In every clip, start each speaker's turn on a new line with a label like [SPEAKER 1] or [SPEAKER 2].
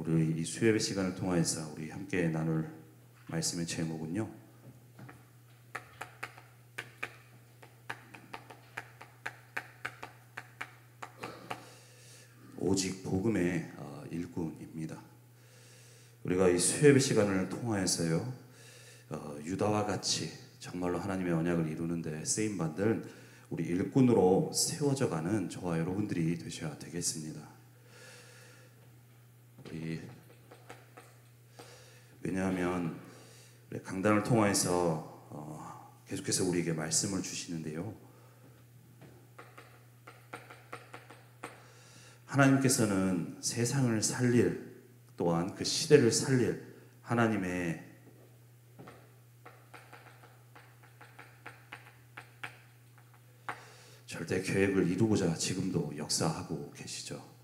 [SPEAKER 1] 우리 이 수요예배 시간을 통해서 우리 함께 나눌 말씀의 제목은요, 오직 복음의 일꾼입니다. 우리가 이 수요예배 시간을 통하여서요, 유다와 같이 정말로 하나님의 언약을 이루는데 쓰임받은 우리 일꾼으로 세워져가는 저와 여러분들이 되셔야 되겠습니다. 왜냐하면 강단을 통해서 계속해서 우리에게 말씀을 주시는데요, 하나님께서는 세상을 살릴, 또한 그 시대를 살릴 하나님의 절대 계획을 이루고자 지금도 역사하고 계시죠.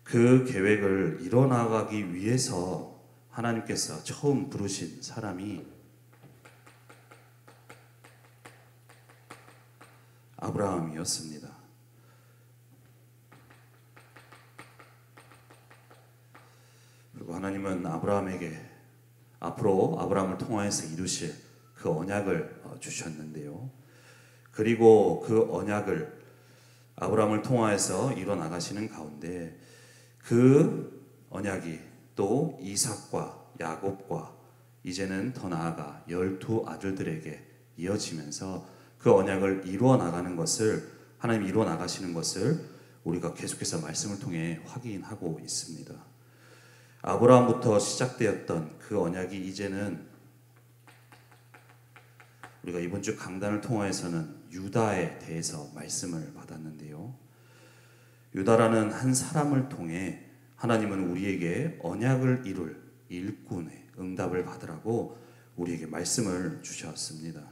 [SPEAKER 1] 그 계획을 이뤄나가기 위해서 하나님께서 처음 부르신 사람이 아브라함이었습니다. 그리고 하나님은 아브라함에게 앞으로 아브라함을 통하여서 이루실 그 언약을 주셨는데요, 그리고 그 언약을 아브라함을 통하여서 이뤄나가시는 가운데 그 언약이 또 이삭과 야곱과 이제는 더 나아가 12 아들들에게 이어지면서 그 언약을 이루어 나가는 것을, 하나님이 이루어 나가시는 것을 우리가 계속해서 말씀을 통해 확인하고 있습니다. 아브라함부터 시작되었던 그 언약이 이제는 우리가 이번 주 강단을 통해서는 유다에 대해서 말씀을 받았는데요, 유다라는 한 사람을 통해 하나님은 우리에게 언약을 이룰 일꾼의 응답을 받으라고 우리에게 말씀을 주셨습니다.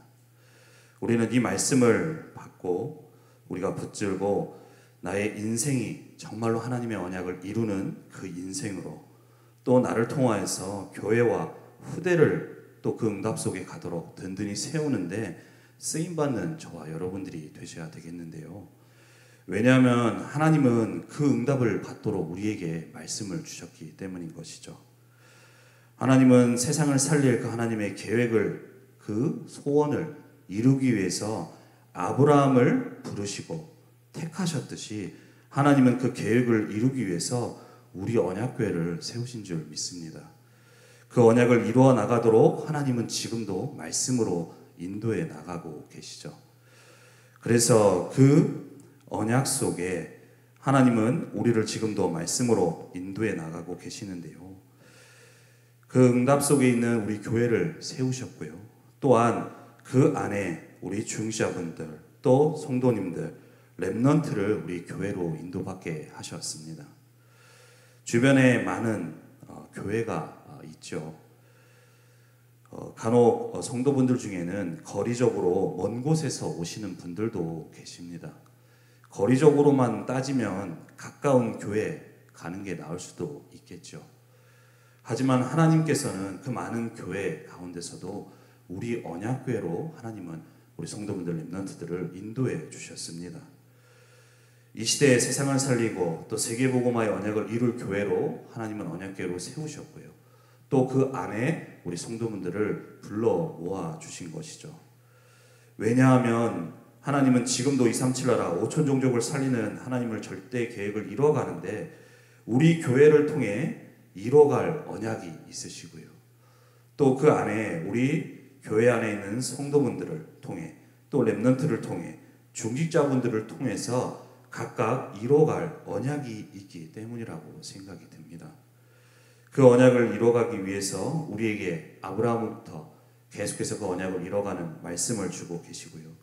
[SPEAKER 1] 우리는 이 말씀을 받고 우리가 붙들고 나의 인생이 정말로 하나님의 언약을 이루는 그 인생으로, 또 나를 통하여서 교회와 후대를 또 그 응답 속에 가도록 든든히 세우는데 쓰임받는 저와 여러분들이 되셔야 되겠는데요, 왜냐하면 하나님은 그 응답을 받도록 우리에게 말씀을 주셨기 때문인 것이죠. 하나님은 세상을 살릴 그 하나님의 계획을, 그 소원을 이루기 위해서 아브라함을 부르시고 택하셨듯이 하나님은 그 계획을 이루기 위해서 우리 언약궤를 세우신 줄 믿습니다. 그 언약을 이루어 나가도록 하나님은 지금도 말씀으로 인도해 나가고 계시죠. 그래서 그 언약 속에 하나님은 우리를 지금도 말씀으로 인도해 나가고 계시는데요, 그 응답 속에 있는 우리 교회를 세우셨고요, 또한 그 안에 우리 중시자분들, 또 성도님들, 렘넌트를 우리 교회로 인도받게 하셨습니다. 주변에 많은 교회가 있죠. 간혹 성도분들 중에는 거리적으로 먼 곳에서 오시는 분들도 계십니다. 거리적으로만 따지면 가까운 교회 가는 게 나을 수도 있겠죠. 하지만 하나님께서는 그 많은 교회 가운데서도 우리 언약궤로 하나님은 우리 성도분들 렘넌트들을 인도해 주셨습니다. 이 시대에 세상을 살리고 또 세계복음화의 언약을 이룰 교회로 하나님은 언약궤로 세우셨고요, 또 그 안에 우리 성도분들을 불러 모아 주신 것이죠. 왜냐하면 하나님은 지금도 237 나라 5천 종족을 살리는 하나님을 절대 계획을 이뤄가는데 우리 교회를 통해 이뤄갈 언약이 있으시고요, 또 그 안에 우리 교회 안에 있는 성도분들을 통해, 또 렘넌트를 통해, 중직자분들을 통해서 각각 이뤄갈 언약이 있기 때문이라고 생각이 듭니다. 그 언약을 이뤄가기 위해서 우리에게 아브라함부터 계속해서 그 언약을 이뤄가는 말씀을 주고 계시고요,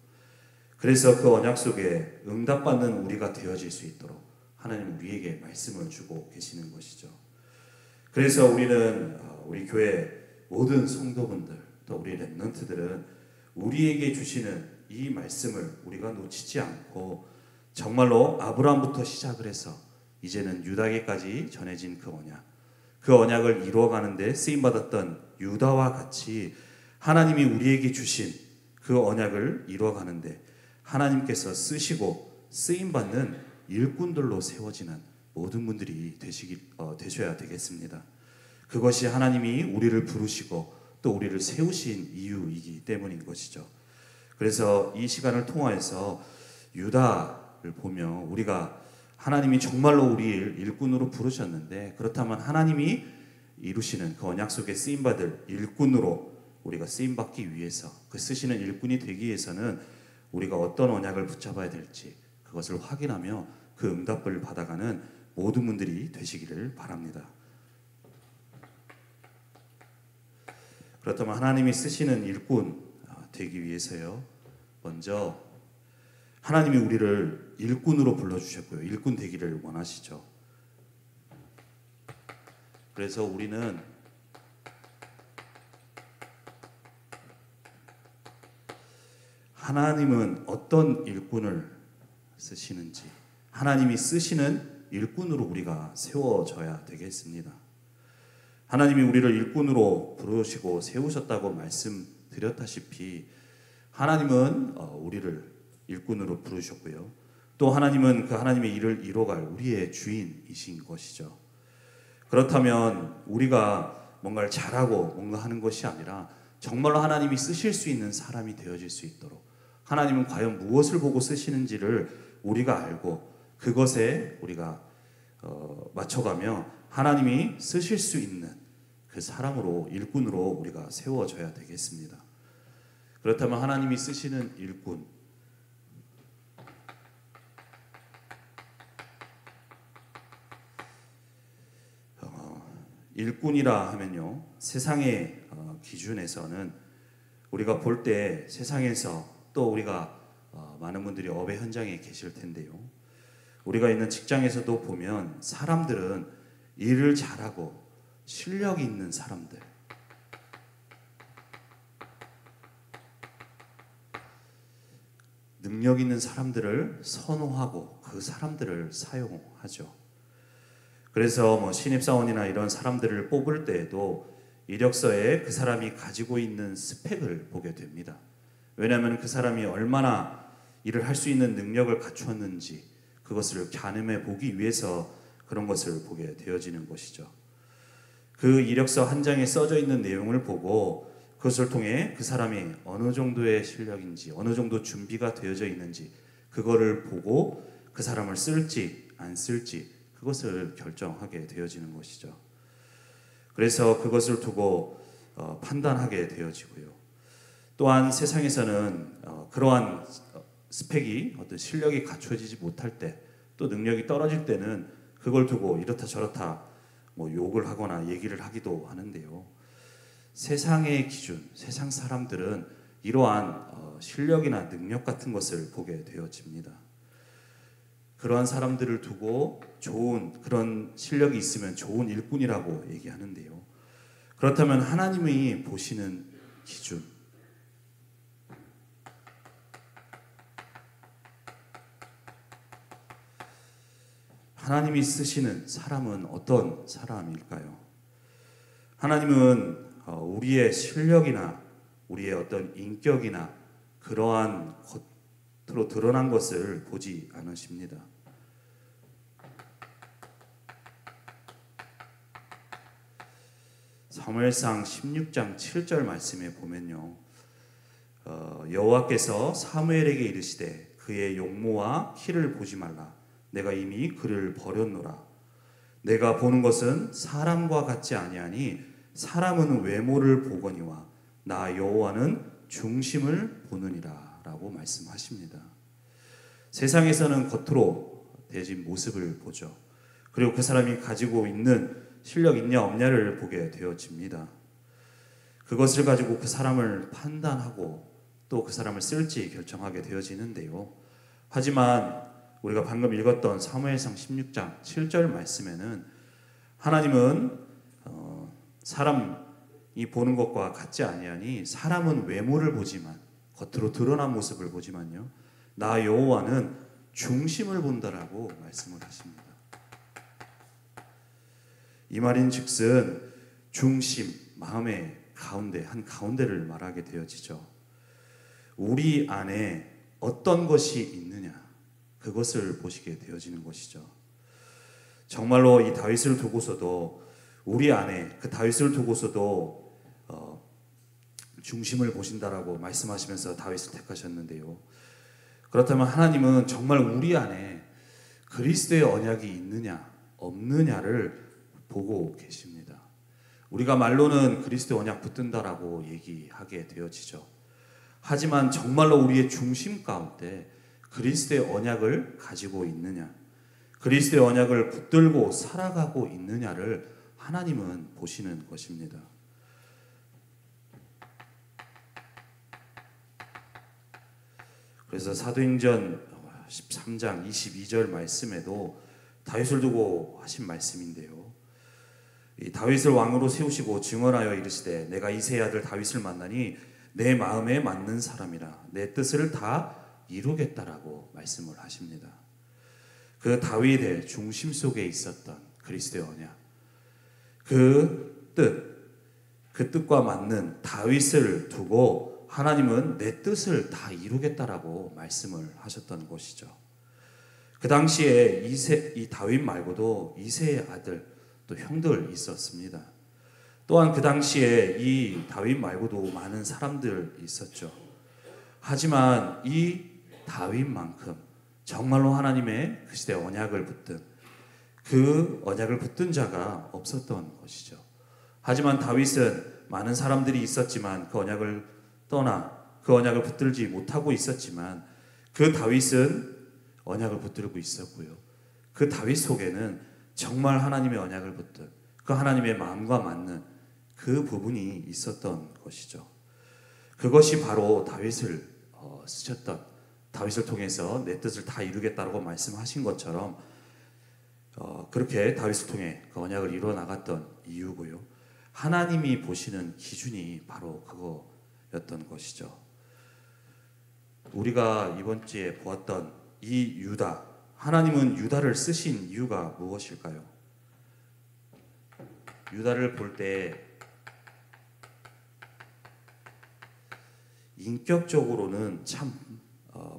[SPEAKER 1] 그래서 그 언약 속에 응답받는 우리가 되어질 수 있도록 하나님은 우리에게 말씀을 주고 계시는 것이죠. 그래서 우리는 우리 교회 모든 성도분들, 또 우리 렘넌트들은 우리에게 주시는 이 말씀을 우리가 놓치지 않고 정말로 아브라함부터 시작을 해서 이제는 유다에게까지 전해진 그 언약, 그 언약을 이루어가는데 쓰임받았던 유다와 같이 하나님이 우리에게 주신 그 언약을 이루어가는데 하나님께서 쓰시고 쓰임받는 일꾼들로 세워지는 모든 분들이 되셔야 되겠습니다. 그것이 하나님이 우리를 부르시고 또 우리를 세우신 이유이기 때문인 것이죠. 그래서 이 시간을 통하여서 유다를 보며 우리가 하나님이 정말로 우리를 일꾼으로 부르셨는데, 그렇다면 하나님이 이루시는 그 언약 속에 쓰임받을 일꾼으로 우리가 쓰임받기 위해서, 그 쓰시는 일꾼이 되기 위해서는 우리가 어떤 언약을 붙잡아야 될지 그것을 확인하며 그 응답을 받아가는 모든 분들이 되시기를 바랍니다. 그렇다면 하나님이 쓰시는 일꾼 되기 위해서요, 먼저 하나님이 우리를 일꾼으로 불러주셨고요, 일꾼 되기를 원하시죠. 그래서 우리는 하나님은 어떤 일꾼을 쓰시는지, 하나님이 쓰시는 일꾼으로 우리가 세워져야 되겠습니다. 하나님이 우리를 일꾼으로 부르시고 세우셨다고 말씀드렸다시피 하나님은 우리를 일꾼으로 부르셨고요, 또 하나님은 그 하나님의 일을 이뤄갈 우리의 주인이신 것이죠. 그렇다면 우리가 뭔가를 잘하고 뭔가 하는 것이 아니라 정말로 하나님이 쓰실 수 있는 사람이 되어질 수 있도록, 하나님은 과연 무엇을 보고 쓰시는지를 우리가 알고 그것에 우리가 맞춰가며 하나님이 쓰실 수 있는 그 사람으로, 일꾼으로 우리가 세워져야 되겠습니다. 그렇다면 하나님이 쓰시는 일꾼, 일꾼이라 하면요, 세상의 기준에서는 우리가 볼 때 세상에서 또 우리가 많은 분들이 업의 현장에 계실 텐데요, 우리가 있는 직장에서도 보면 사람들은 일을 잘하고 실력이 있는 사람들, 능력 있는 사람들을 선호하고 그 사람들을 사용하죠. 그래서 신입사원이나 이런 사람들을 뽑을 때에도 이력서에 그 사람이 가지고 있는 스펙을 보게 됩니다. 왜냐하면 그 사람이 얼마나 일을 할 수 있는 능력을 갖추었는지 그것을 가늠해 보기 위해서 그런 것을 보게 되어지는 것이죠. 그 이력서 한 장에 써져 있는 내용을 보고 그것을 통해 그 사람이 어느 정도의 실력인지, 어느 정도 준비가 되어져 있는지 그거를 보고 그 사람을 쓸지 안 쓸지 그것을 결정하게 되어지는 것이죠. 그래서 그것을 두고 판단하게 되어지고요. 또한 세상에서는 그러한 스펙이, 어떤 실력이 갖춰지지 못할 때, 또 능력이 떨어질 때는 그걸 두고 이렇다 저렇다 욕을 하거나 얘기를 하기도 하는데요. 세상의 기준, 세상 사람들은 이러한 실력이나 능력 같은 것을 보게 되어집니다. 그러한 사람들을 두고 좋은 그런 실력이 있으면 좋은 일꾼이라고 얘기하는데요. 그렇다면 하나님이 보시는 기준, 하나님이 쓰시는 사람은 어떤 사람일까요? 하나님은 우리의 실력이나 우리의 어떤 인격이나 그러한 겉으로 드러난 것을 보지 않으십니다. 사무엘상 16장 7절 말씀에 보면요, 여호와께서 사무엘에게 이르시되 그의 용모와 키를 보지 말라. 내가 이미 그를 버렸노라. 내가 보는 것은 사람과 같지 아니하니 사람은 외모를 보거니와 나 여호와는 중심을 보느니라 라고 말씀하십니다. 세상에서는 겉으로 대진 모습을 보죠. 그리고 그 사람이 가지고 있는 실력 있냐 없냐를 보게 되어집니다. 그것을 가지고 그 사람을 판단하고 또 그 사람을 쓸지 결정하게 되어지는데요. 하지만 우리가 방금 읽었던 사무엘상 16장 7절 말씀에는 하나님은 사람이 보는 것과 같지 아니하니 사람은 외모를 보지만, 겉으로 드러난 모습을 보지만요, 나 여호와는 중심을 본다라고 말씀을 하십니다. 이 말인즉슨 중심, 마음의 가운데, 한 가운데를 말하게 되어지죠. 우리 안에 어떤 것이 있느냐, 그것을 보시게 되어지는 것이죠. 정말로 이 다윗을 두고서도 우리 안에 그 다윗을 두고서도 중심을 보신다라고 말씀하시면서 다윗을 택하셨는데요. 그렇다면 하나님은 정말 우리 안에 그리스도의 언약이 있느냐 없느냐를 보고 계십니다. 우리가 말로는 그리스도의 언약 붙든다라고 얘기하게 되어지죠. 하지만 정말로 우리의 중심 가운데 그리스도의 언약을 가지고 있느냐, 그리스도의 언약을 붙들고 살아가고 있느냐를 하나님은 보시는 것입니다. 그래서 사도행전 13장 22절 말씀에도 다윗을 두고 하신 말씀인데요. 이 다윗을 왕으로 세우시고 증언하여 이르시되 내가 이새의 아들 다윗을 만나니 내 마음에 맞는 사람이라 내 뜻을 다 이루겠다라고 말씀을 하십니다. 그 다윗의 중심 속에 있었던 그리스도의 언약, 그 뜻과 맞는 다윗을 두고 하나님은 내 뜻을 다 이루겠다라고 말씀을 하셨던 것이죠. 그 당시에 이 다윗 말고도 이새의 아들 또 형들 있었습니다. 또한 그 당시에 이 다윗 말고도 많은 사람들 있었죠. 하지만 이 다윗만큼 정말로 하나님의 그 시대 언약을 붙든 그 언약을 붙든 자가 없었던 것이죠. 하지만 다윗은 많은 사람들이 있었지만 그 언약을 떠나 그 언약을 붙들지 못하고 있었지만 그 다윗은 언약을 붙들고 있었고요. 그 다윗 속에는 정말 하나님의 언약을 붙든 그 하나님의 마음과 맞는 그 부분이 있었던 것이죠. 그것이 바로 다윗을 쓰셨던, 다윗을 통해서 내 뜻을 다 이루겠다고 말씀하신 것처럼 그렇게 다윗을 통해 그 언약을 이루어 나갔던 이유고요. 하나님이 보시는 기준이 바로 그거였던 것이죠. 우리가 이번 주에 보았던 이 유다, 하나님은 유다를 쓰신 이유가 무엇일까요? 유다를 볼 때 인격적으로는 참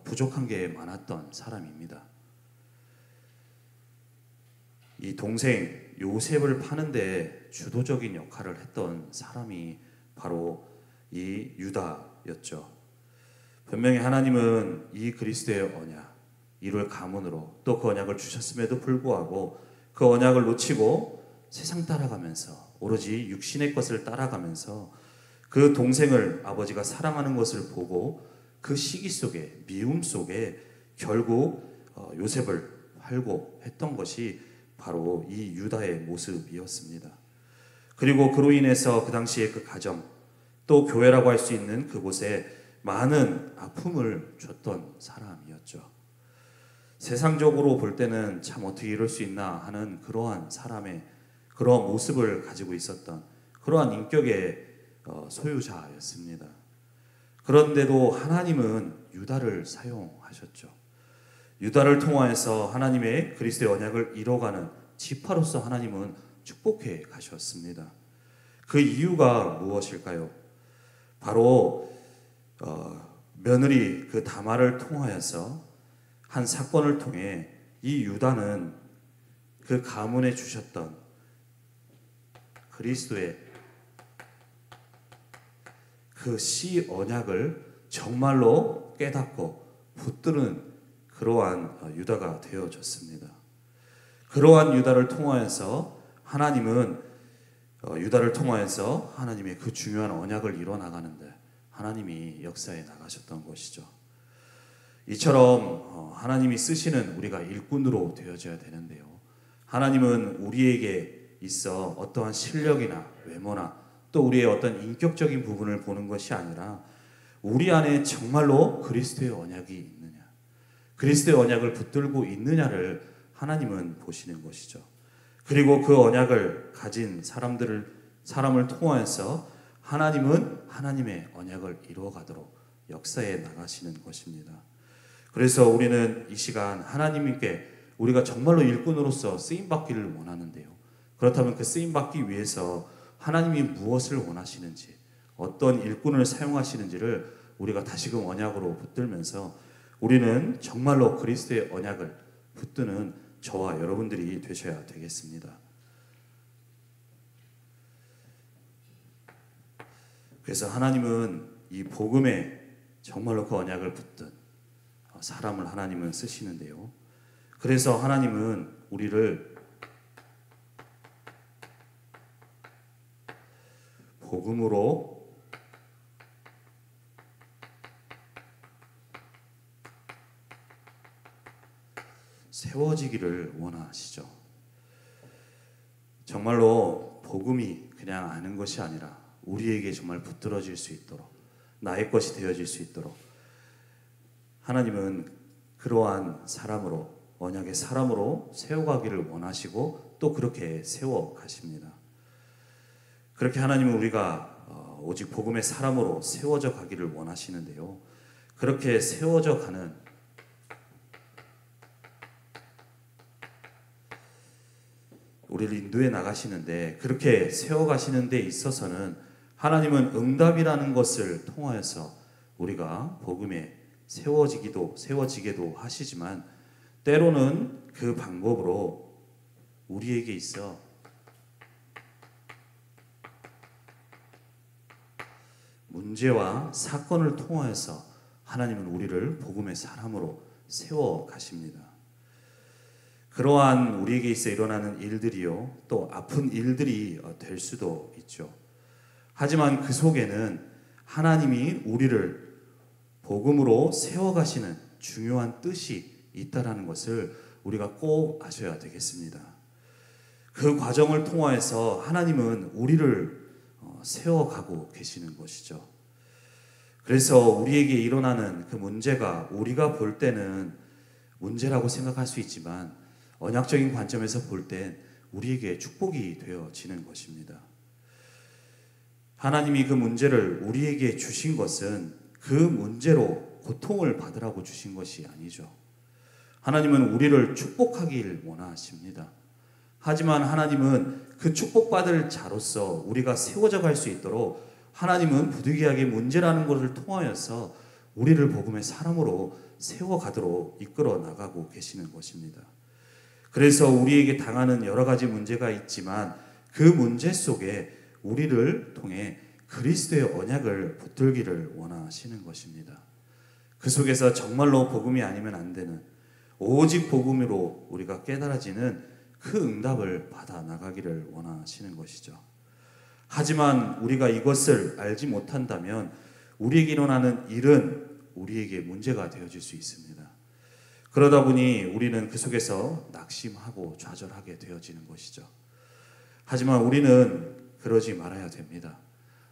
[SPEAKER 1] 부족한 게 많았던 사람입니다. 이 동생 요셉을 파는데 주도적인 역할을 했던 사람이 바로 이 유다였죠. 분명히 하나님은 이 그리스도의 언약, 이룰 가문으로 또 그 언약을 주셨음에도 불구하고 그 언약을 놓치고 세상 따라가면서 오로지 육신의 것을 따라가면서 그 동생을 아버지가 사랑하는 것을 보고 그 시기 속에, 미움 속에 결국 요셉을 팔고 했던 것이 바로 이 유다의 모습이었습니다. 그리고 그로 인해서 그 당시에 그 가정, 또 교회라고 할 수 있는 그곳에 많은 아픔을 줬던 사람이었죠. 세상적으로 볼 때는 참 어떻게 이럴 수 있나 하는 그러한 사람의 그러한 모습을 가지고 있었던 그러한 인격의 소유자였습니다. 그런데도 하나님은 유다를 사용하셨죠. 유다를 통하여서 하나님의 그리스도의 언약을 이뤄가는 지파로서 하나님은 축복해 가셨습니다. 그 이유가 무엇일까요? 바로 며느리 그 다말을 통하여서 한 사건을 통해 이 유다는 그 가문에 주셨던 그리스도의 그 씨 언약을 정말로 깨닫고 붙드는 그러한 유다가 되어졌습니다. 그러한 유다를 통하여서 하나님은 유다를 통하여서 하나님의 그 중요한 언약을 이뤄 나가는데 하나님이 역사에 나가셨던 것이죠. 이처럼 하나님이 쓰시는 우리가 일꾼으로 되어져야 되는데요. 하나님은 우리에게 있어 어떠한 실력이나 외모나 또 우리의 어떤 인격적인 부분을 보는 것이 아니라 우리 안에 정말로 그리스도의 언약이 있느냐, 그리스도의 언약을 붙들고 있느냐를 하나님은 보시는 것이죠. 그리고 그 언약을 가진 사람을 통하여서 하나님은 하나님의 언약을 이루어가도록 역사에 나가시는 것입니다. 그래서 우리는 이 시간 하나님께 우리가 정말로 일꾼으로서 쓰임받기를 원하는데요. 그렇다면 그 쓰임받기 위해서 하나님이 무엇을 원하시는지, 어떤 일꾼을 사용하시는지를 우리가 다시금 언약으로 붙들면서 우리는 정말로 그리스도의 언약을 붙드는 저와 여러분들이 되셔야 되겠습니다. 그래서 하나님은 이 복음에 정말로 그 언약을 붙든 사람을 하나님은 쓰시는데요. 그래서 하나님은 우리를 복음으로 세워지기를 원하시죠. 정말로 복음이 그냥 아는 것이 아니라 우리에게 정말 붙들어질 수 있도록, 나의 것이 되어질 수 있도록 하나님은 그러한 사람으로, 언약의 사람으로 세워가기를 원하시고 또 그렇게 세워가십니다. 그렇게 하나님은 우리가 오직 복음의 사람으로 세워져 가기를 원하시는데요. 그렇게 세워져 가는 우리를 인도해 나가시는데, 그렇게 세워가시는 데 있어서는 하나님은 응답이라는 것을 통하여서 우리가 복음에 세워지게도 하시지만, 때로는 그 방법으로 우리에게 있어 문제와 사건을 통하여서 하나님은 우리를 복음의 사람으로 세워가십니다. 그러한 우리에게 있어 일어나는 일들이요, 또 아픈 일들이 될 수도 있죠. 하지만 그 속에는 하나님이 우리를 복음으로 세워가시는 중요한 뜻이 있다라는 것을 우리가 꼭 아셔야 되겠습니다. 그 과정을 통하여서 하나님은 우리를 세워가고 계시는 것이죠. 그래서 우리에게 일어나는 그 문제가 우리가 볼 때는 문제라고 생각할 수 있지만 언약적인 관점에서 볼 땐 우리에게 축복이 되어지는 것입니다. 하나님이 그 문제를 우리에게 주신 것은 그 문제로 고통을 받으라고 주신 것이 아니죠. 하나님은 우리를 축복하길 원하십니다. 하지만 하나님은 그 축복받을 자로서 우리가 세워져 갈 수 있도록 하나님은 부득이하게 문제라는 것을 통하여서 우리를 복음의 사람으로 세워가도록 이끌어 나가고 계시는 것입니다. 그래서 우리에게 당하는 여러 가지 문제가 있지만 그 문제 속에 우리를 통해 그리스도의 언약을 붙들기를 원하시는 것입니다. 그 속에서 정말로 복음이 아니면 안 되는, 오직 복음으로 우리가 깨달아지는 그 응답을 받아 나가기를 원하시는 것이죠. 하지만 우리가 이것을 알지 못한다면 우리에게 일어나는 일은 우리에게 문제가 되어질 수 있습니다. 그러다 보니 우리는 그 속에서 낙심하고 좌절하게 되어지는 것이죠. 하지만 우리는 그러지 말아야 됩니다.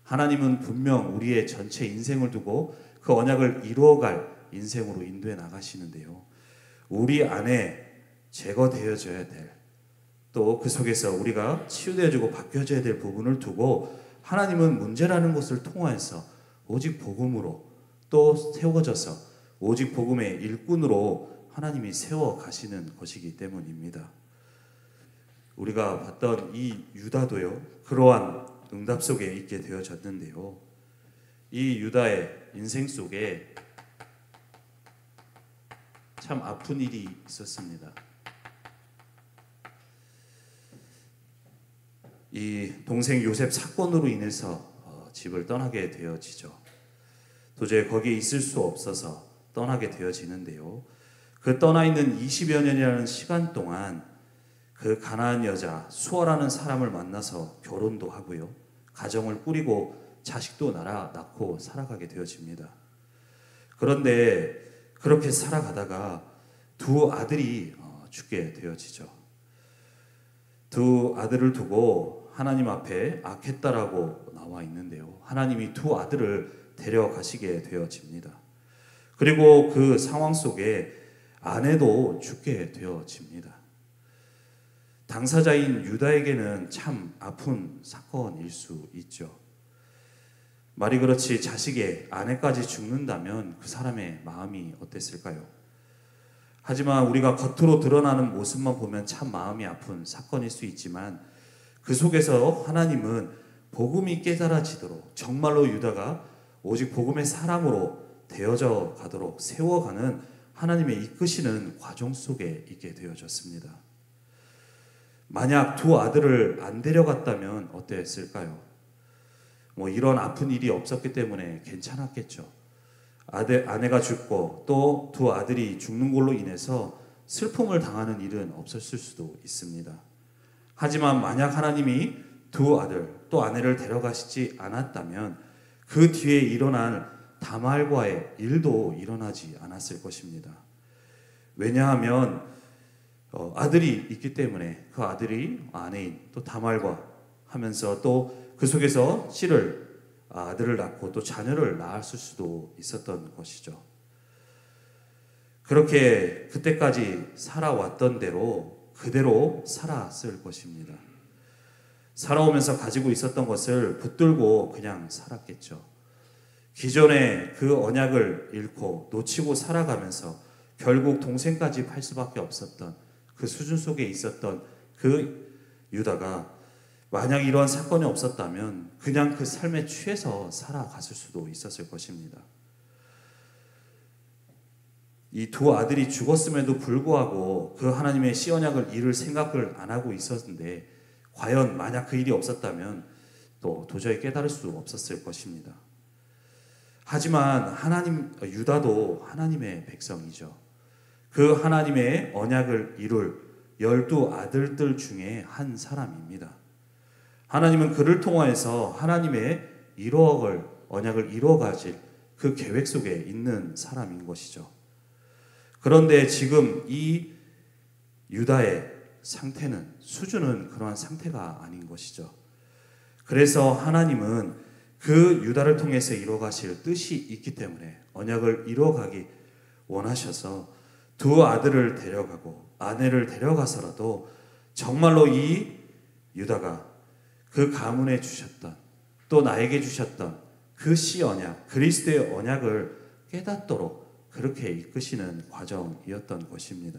[SPEAKER 1] 하나님은 분명 우리의 전체 인생을 두고 그 언약을 이루어갈 인생으로 인도해 나가시는데요. 우리 안에 제거되어져야 될, 또 그 속에서 우리가 치유되어지고 바뀌어져야 될 부분을 두고 하나님은 문제라는 것을 통하여서 오직 복음으로 또 세워져서 오직 복음의 일꾼으로 하나님이 세워가시는 것이기 때문입니다. 우리가 봤던 이 유다도요, 그러한 응답 속에 있게 되어졌는데요. 이 유다의 인생 속에 참 아픈 일이 있었습니다. 이 동생 요셉 사건으로 인해서 집을 떠나게 되어지죠. 도저히 거기에 있을 수 없어서 떠나게 되어지는데요. 그 떠나 있는 20여 년이라는 시간 동안 그 가나안 여자 수아라는 사람을 만나서 결혼도 하고요, 가정을 꾸리고 자식도 낳고 살아가게 되어집니다. 그런데 그렇게 살아가다가 두 아들이 죽게 되어지죠. 두 아들을 두고 하나님 앞에 악했다라고 나와 있는데요. 하나님이 두 아들을 데려가시게 되어집니다. 그리고 그 상황 속에 아내도 죽게 되어집니다. 당사자인 유다에게는 참 아픈 사건일 수 있죠. 말이 그렇지 자식의 아내까지 죽는다면 그 사람의 마음이 어땠을까요? 하지만 우리가 겉으로 드러나는 모습만 보면 참 마음이 아픈 사건일 수 있지만 그 속에서 하나님은 복음이 깨달아지도록 정말로 유다가 오직 복음의 사람으로 되어져 가도록 세워가는 하나님의 이끄시는 과정 속에 있게 되어졌습니다. 만약 두 아들을 안 데려갔다면 어땠을까요? 이런 아픈 일이 없었기 때문에 괜찮았겠죠. 아내가 죽고 또 두 아들이 죽는 걸로 인해서 슬픔을 당하는 일은 없었을 수도 있습니다. 하지만 만약 하나님이 두 아들 또 아내를 데려가시지 않았다면 그 뒤에 일어날 다말과의 일도 일어나지 않았을 것입니다. 왜냐하면 아들이 있기 때문에 그 아들이 아내인 또 다말과 하면서 또 그 속에서 아들을 낳고 또 자녀를 낳았을 수도 있었던 것이죠. 그렇게 그때까지 살아왔던 대로 그대로 살았을 것입니다. 살아오면서 가지고 있었던 것을 붙들고 그냥 살았겠죠. 기존에 그 언약을 잃고 놓치고 살아가면서 결국 동생까지 팔 수밖에 없었던 그 수준 속에 있었던 그 유다가 만약 이러한 사건이 없었다면 그냥 그 삶에 취해서 살아갔을 수도 있었을 것입니다. 이 두 아들이 죽었음에도 불구하고 그 하나님의 씨 언약을 잃을 생각을 안 하고 있었는데 과연 만약 그 일이 없었다면 또 도저히 깨달을 수 없었을 것입니다. 하지만 유다도 하나님의 백성이죠. 그 하나님의 언약을 이룰 12 아들들 중에 한 사람입니다. 하나님은 그를 통하여서 하나님의 언약을 이루어 가실 그 계획 속에 있는 사람인 것이죠. 그런데 지금 이 유다의 수준은 그러한 상태가 아닌 것이죠. 그래서 하나님은 그 유다를 통해서 이루어 가실 뜻이 있기 때문에 언약을 이루어 가기 원하셔서 두 아들을 데려가고 아내를 데려가서라도 정말로 이 유다가 그 가문에 주셨던 또 나에게 주셨던 그 씨 언약, 그리스도의 언약을 깨닫도록 그렇게 이끄시는 과정이었던 것입니다.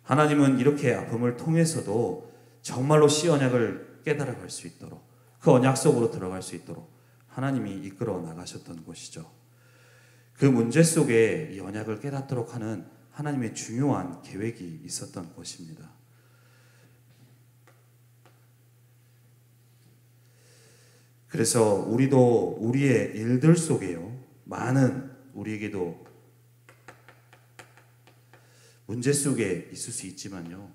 [SPEAKER 1] 하나님은 이렇게 아픔을 통해서도 정말로 씨 언약을 깨달아갈 수 있도록 그 언약 속으로 들어갈 수 있도록 하나님이 이끌어 나가셨던 것이죠. 그 문제 속에 이 언약을 깨닫도록 하는 하나님의 중요한 계획이 있었던 것입니다. 그래서 우리도 우리의 일들 속에요, 우리에게도 문제 속에 있을 수 있지만요,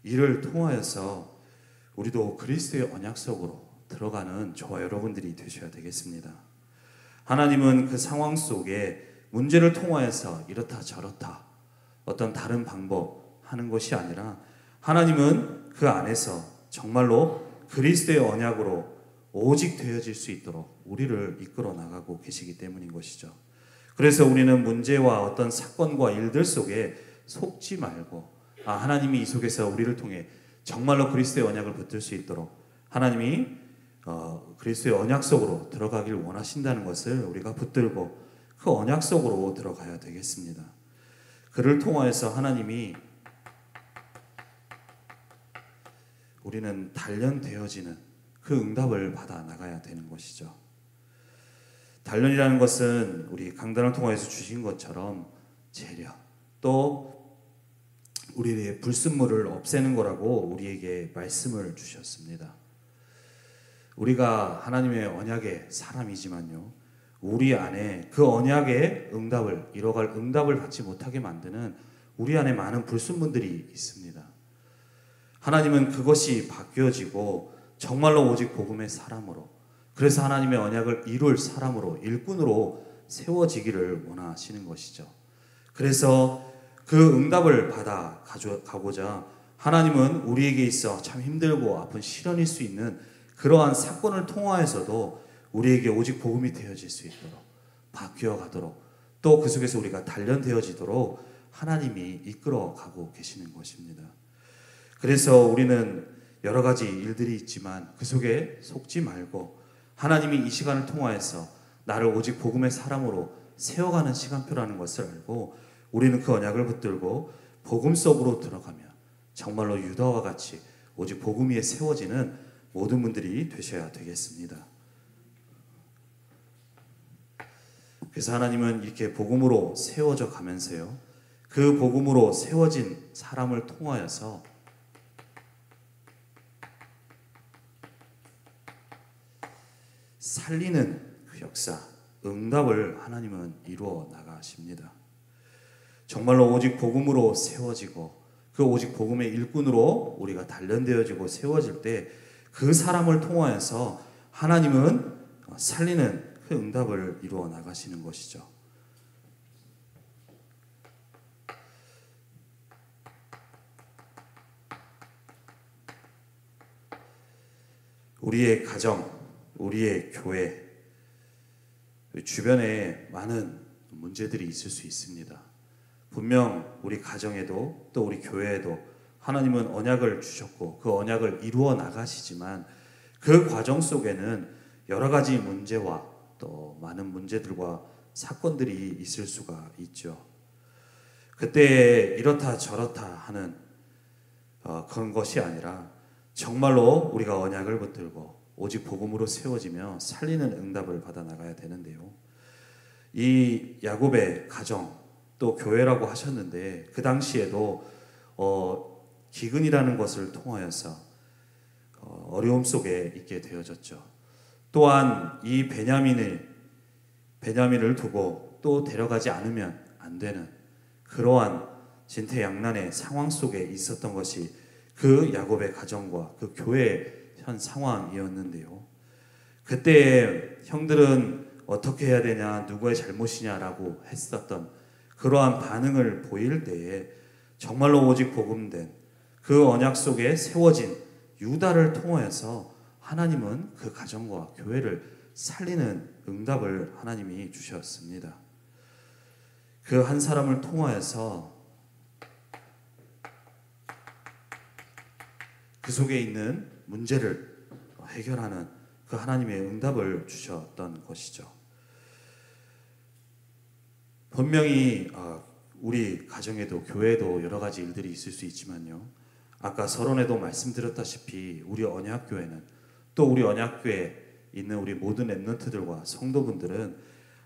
[SPEAKER 1] 이를 통하여서 우리도 그리스도의 언약 속으로 들어가는 저와 여러분들이 되셔야 되겠습니다. 하나님은 그 상황 속에 문제를 통하여서 이렇다 저렇다 어떤 다른 방법 하는 것이 아니라 하나님은 그 안에서 정말로 그리스도의 언약으로 오직 되어질 수 있도록 우리를 이끌어 나가고 계시기 때문인 것이죠. 그래서 우리는 문제와 어떤 사건과 일들 속에 속지 말고 하나님이 이 속에서 우리를 통해 정말로 그리스도의 언약을 붙들 수 있도록 하나님이 그리스도의 언약 속으로 들어가길 원하신다는 것을 우리가 붙들고 그 언약 속으로 들어가야 되겠습니다. 그를 통하여서 하나님이 우리는 단련되어지는 그 응답을 받아 나가야 되는 것이죠. 단련이라는 것은 우리 강단을 통해서 주신 것처럼 재려 또 우리의 불순물을 없애는 거라고 우리에게 말씀을 주셨습니다. 우리가 하나님의 언약의 사람이지만요, 우리 안에 그 언약의 응답을 이뤄갈 응답을 받지 못하게 만드는 우리 안에 많은 불순물들이 있습니다. 하나님은 그것이 바뀌어지고 정말로 오직 복음의 사람으로, 그래서 하나님의 언약을 이룰 사람으로, 일꾼으로 세워지기를 원하시는 것이죠. 그래서 그 응답을 받아 가고자 하나님은 우리에게 있어 참 힘들고 아픈 시련일 수 있는 그러한 사건을 통하여서도 우리에게 오직 복음이 되어질 수 있도록 바뀌어 가도록 또 그 속에서 우리가 단련되어지도록 하나님이 이끌어 가고 계시는 것입니다. 그래서 우리는 여러 가지 일들이 있지만 그 속에 속지 말고 하나님이 이 시간을 통하여서 나를 오직 복음의 사람으로 세워가는 시간표라는 것을 알고 우리는 그 언약을 붙들고 복음 속으로 들어가며 정말로 유다와 같이 오직 복음 위에 세워지는 모든 분들이 되셔야 되겠습니다. 그래서 하나님은 이렇게 복음으로 세워져 가면서요, 그 복음으로 세워진 사람을 통하여서 살리는 그 역사, 응답을 하나님은 이루어 나가십니다. 정말로 오직 복음으로 세워지고 그 오직 복음의 일꾼으로 우리가 단련되어지고 세워질 때 그 사람을 통하여서 하나님은 살리는 그 응답을 이루어 나가시는 것이죠. 우리의 가정, 우리의 교회, 주변에 많은 문제들이 있을 수 있습니다. 분명 우리 가정에도 또 우리 교회에도 하나님은 언약을 주셨고 그 언약을 이루어 나가시지만 그 과정 속에는 여러 가지 문제와 또 많은 문제들과 사건들이 있을 수가 있죠. 그때 이렇다 저렇다 하는 그런 것이 아니라 정말로 우리가 언약을 붙들고 오직 복음으로 세워지며 살리는 응답을 받아 나가야 되는데요. 이 야곱의 가정 또 교회라고 하셨는데 그 당시에도 기근이라는 것을 통하여서 어려움 속에 있게 되어졌죠. 또한 이 베냐민을 두고 또 데려가지 않으면 안 되는 그러한 진퇴양난의 상황 속에 있었던 것이 그 야곱의 가정과 그 교회의 현 상황이었는데요. 그때 형들은 어떻게 해야 되냐, 누구의 잘못이냐라고 했었던 그러한 반응을 보일 때에 정말로 오직 복음된 그 언약 속에 세워진 유다를 통하여서 하나님은 그 가정과 교회를 살리는 응답을 하나님이 주셨습니다. 그 한 사람을 통하여서 그 속에 있는 문제를 해결하는 그 하나님의 응답을 주셨던 것이죠. 분명히 우리 가정에도 교회에도 여러 가지 일들이 있을 수 있지만요, 아까 서론에도 말씀드렸다시피 우리 언약교회는 또 우리 언약교회에 있는 우리 모든 랩런트들과 성도분들은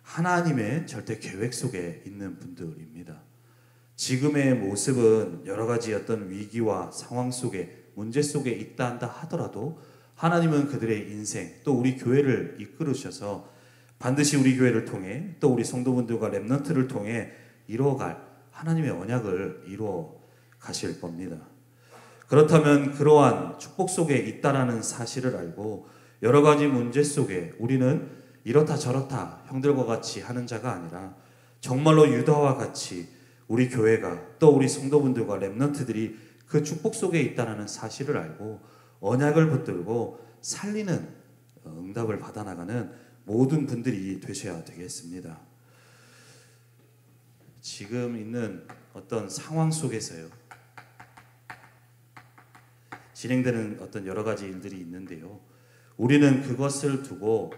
[SPEAKER 1] 하나님의 절대 계획 속에 있는 분들입니다. 지금의 모습은 여러 가지 어떤 위기와 상황 속에 문제 속에 있다 한다 하더라도 하나님은 그들의 인생 또 우리 교회를 이끌으셔서 반드시 우리 교회를 통해 또 우리 성도분들과 랩런트를 통해 이루어갈 하나님의 언약을 이루어 가실 겁니다. 그렇다면 그러한 축복 속에 있다라는 사실을 알고 여러 가지 문제 속에 우리는 이렇다 저렇다 형들과 같이 하는 자가 아니라 정말로 유다와 같이 우리 교회가 또 우리 성도분들과 랩런트들이 그 축복 속에 있다는 사실을 알고 언약을 붙들고 살리는 응답을 받아나가는 모든 분들이 되셔야 되겠습니다. 지금 있는 어떤 상황 속에서요, 진행되는 어떤 여러 가지 일들이 있는데요, 우리는 그것을 두고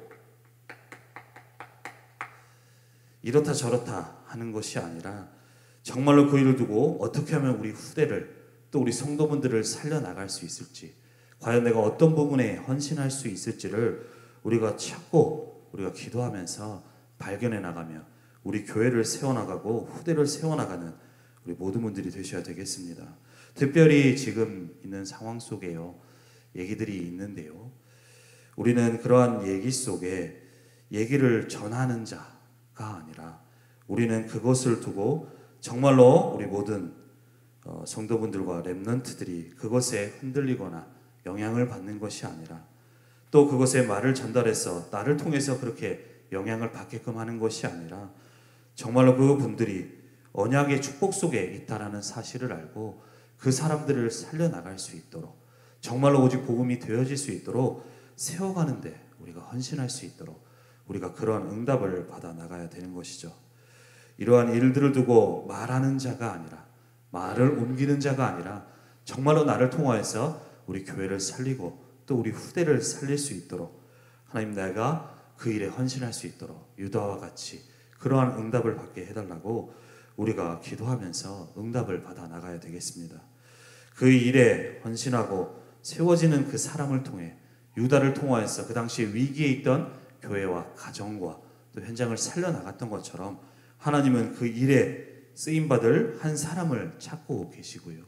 [SPEAKER 1] 이렇다 저렇다 하는 것이 아니라 정말로 그 일을 두고 어떻게 하면 우리 후대를 또 우리 성도분들을 살려나갈 수 있을지, 과연 내가 어떤 부분에 헌신할 수 있을지를 우리가 찾고 우리가 기도하면서 발견해 나가며 우리 교회를 세워나가고 후대를 세워나가는 우리 모든 분들이 되셔야 되겠습니다. 특별히 지금 있는 상황 속에요, 얘기들이 있는데요, 우리는 그러한 얘기 속에 얘기를 전하는 자가 아니라 우리는 그것을 두고 정말로 우리 모든 성도분들과 랩런트들이 그것에 흔들리거나 영향을 받는 것이 아니라 또 그것에 말을 전달해서 나를 통해서 그렇게 영향을 받게끔 하는 것이 아니라 정말로 그 분들이 언약의 축복 속에 있다라는 사실을 알고 그 사람들을 살려나갈 수 있도록 정말로 오직 복음이 되어질 수 있도록 세워가는데 우리가 헌신할 수 있도록 우리가 그러한 응답을 받아 나가야 되는 것이죠. 이러한 일들을 두고 말하는 자가 아니라 말을 옮기는 자가 아니라 정말로 나를 통하여서 우리 교회를 살리고 또 우리 후대를 살릴 수 있도록 하나님, 내가 그 일에 헌신할 수 있도록 유다와 같이 그러한 응답을 받게 해달라고 우리가 기도하면서 응답을 받아 나가야 되겠습니다. 그 일에 헌신하고 세워지는 그 사람을 통해 유다를 통하여서 그 당시 위기에 있던 교회와 가정과 또 현장을 살려나갔던 것처럼 하나님은 그 일에 쓰임받을 한 사람을 찾고 계시고요.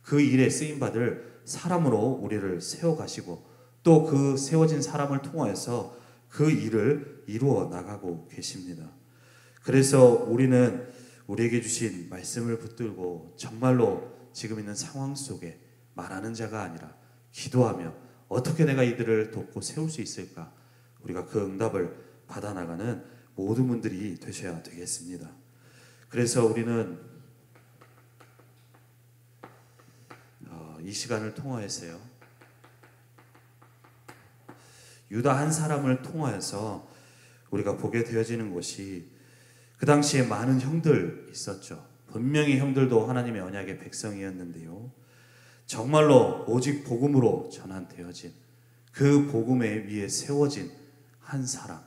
[SPEAKER 1] 그 일에 쓰임받을 사람으로 우리를 세워가시고 또 그 세워진 사람을 통하여서 그 일을 이루어 나가고 계십니다. 그래서 우리는 우리에게 주신 말씀을 붙들고 정말로 지금 있는 상황 속에 말하는 자가 아니라 기도하며 어떻게 내가 이들을 돕고 세울 수 있을까? 우리가 그 응답을 받아나가는 모든 분들이 되셔야 되겠습니다. 그래서 우리는 이 시간을 통하여서요, 유다 한 사람을 통하여서 우리가 보게 되어지는 것이, 그 당시에 많은 형들 있었죠. 분명히 형들도 하나님의 언약의 백성이었는데요, 정말로 오직 복음으로 전환되어진 그 복음에 위에 세워진 한 사람,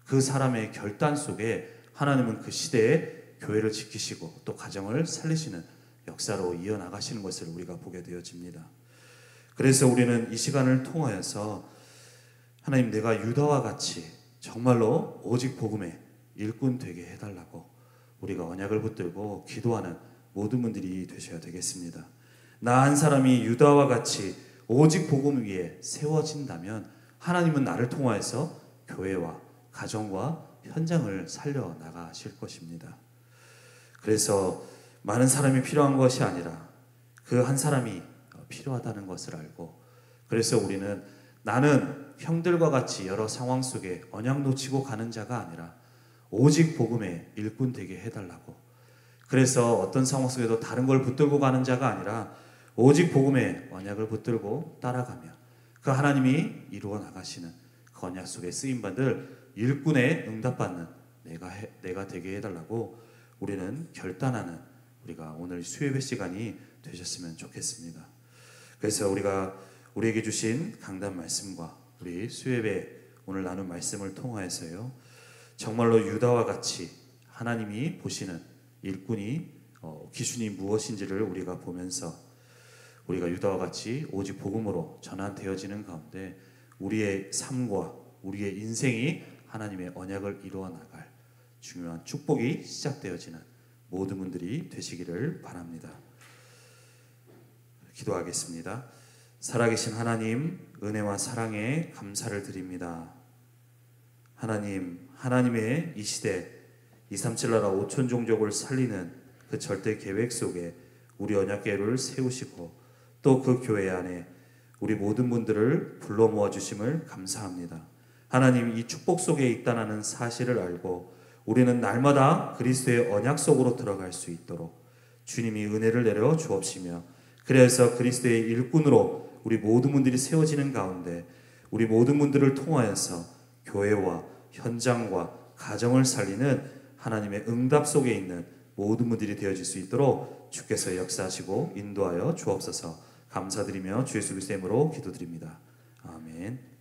[SPEAKER 1] 그 사람의 결단 속에 하나님은 그 시대에 교회를 지키시고 또 가정을 살리시는 역사로 이어나가시는 것을 우리가 보게 되어집니다. 그래서 우리는 이 시간을 통하여서 하나님, 내가 유다와 같이 정말로 오직 복음의 일꾼 되게 해달라고 우리가 언약을 붙들고 기도하는 모든 분들이 되셔야 되겠습니다. 나 한 사람이 유다와 같이 오직 복음 위에 세워진다면 하나님은 나를 통하여서 교회와 가정과 현장을 살려나가실 것입니다. 그래서 많은 사람이 필요한 것이 아니라 그 한 사람이 필요하다는 것을 알고, 그래서 우리는 나는 형들과 같이 여러 상황 속에 언약 놓치고 가는 자가 아니라 오직 복음의 일꾼 되게 해달라고, 그래서 어떤 상황 속에도 다른 걸 붙들고 가는 자가 아니라 오직 복음의 언약을 붙들고 따라가며 그 하나님이 이루어 나가시는 그 언약 속에 쓰임받을 일꾼의 응답받는 내가 되게 해달라고 우리는 결단하는 우리가 오늘 수요예배 시간이 되셨으면 좋겠습니다. 그래서 우리가 우리에게 주신 강단 말씀과 우리 수요예배 오늘 나눈 말씀을 통하여서요, 정말로 유다와 같이 하나님이 보시는 일꾼이 기준이 무엇인지를 우리가 보면서 우리가 유다와 같이 오직 복음으로 전환되어지는 가운데 우리의 삶과 우리의 인생이 하나님의 언약을 이루어 나갈 중요한 축복이 시작되어지는 모든 분들이 되시기를 바랍니다. 기도하겠습니다. 살아계신 하나님, 은혜와 사랑에 감사를 드립니다. 하나님, 하나님의 이 시대 237 나라 5천 종족을 살리는 그 절대 계획 속에 우리 언약궤를 세우시고 또 그 교회 안에 우리 모든 분들을 불러 모아 주심을 감사합니다. 하나님, 이 축복 속에 있다는 사실을 알고 우리는 날마다 그리스도의 언약 속으로 들어갈 수 있도록 주님이 은혜를 내려 주옵시며, 그래서 그리스도의 일꾼으로 우리 모든 분들이 세워지는 가운데 우리 모든 분들을 통하여서 교회와 현장과 가정을 살리는 하나님의 응답 속에 있는 모든 분들이 되어질 수 있도록 주께서 역사하시고 인도하여 주옵소서. 감사드리며 주 예수 그리스도의 이름으로 기도드립니다. 아멘.